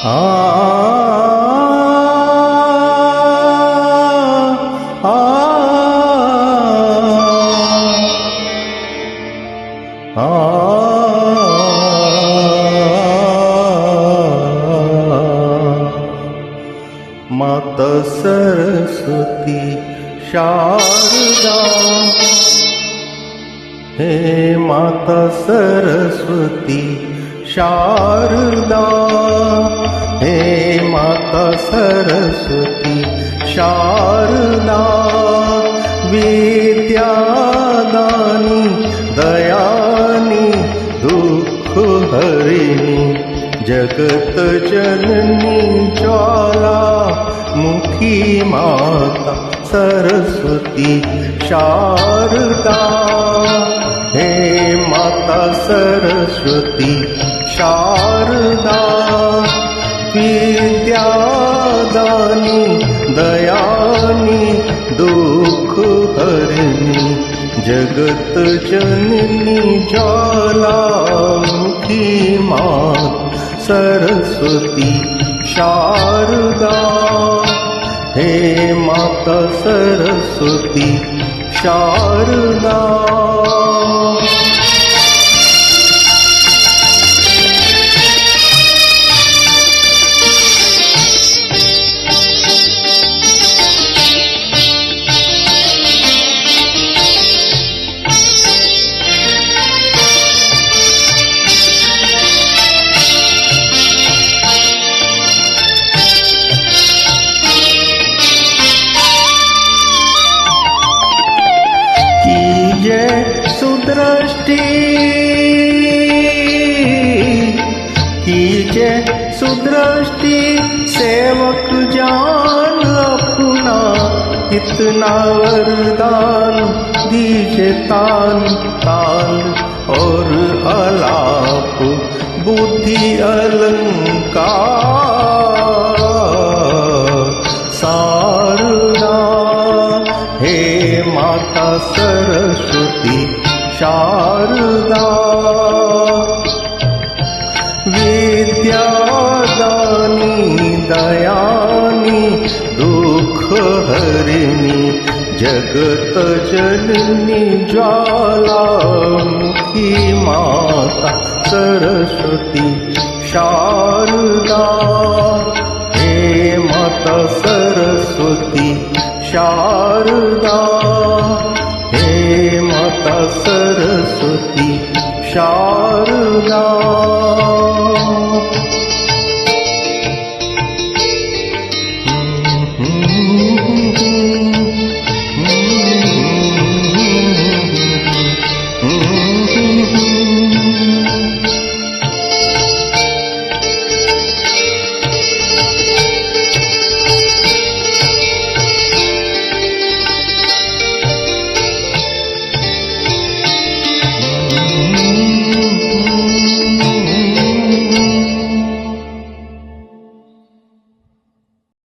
आ आ आ माता सरस्वती शारदा, हे माता सरस्वती शारदा, हे माता सरस्वती शारदा, विद्यादानी दयानी दुःख हरिणी, जगत जननी ज्वाला मुखी माता सरस्वती शारदा, हे माता सरस्वती शारदा, विद्यादानी दयानी दुःख हरिणी, जगत जननी ज्वालामुखी माता सरस्वती शारदा, हे माता सरस्वती शारदा। सुदृष्टि कीजे सुदृष्टि, सेवक जान अपना, इतना वरदान दीजे तान ताल और अलाप बुद्धि अलंकार शारदा, हे माता सरस्वती शारदा, विद्यादानी दयानी दुःख हरिणी, जगत जननी ज्वालामुखी माता सरस्वती शारदा, हे माता सरस्वती शारदा, हे माता सरस्वती शारदा।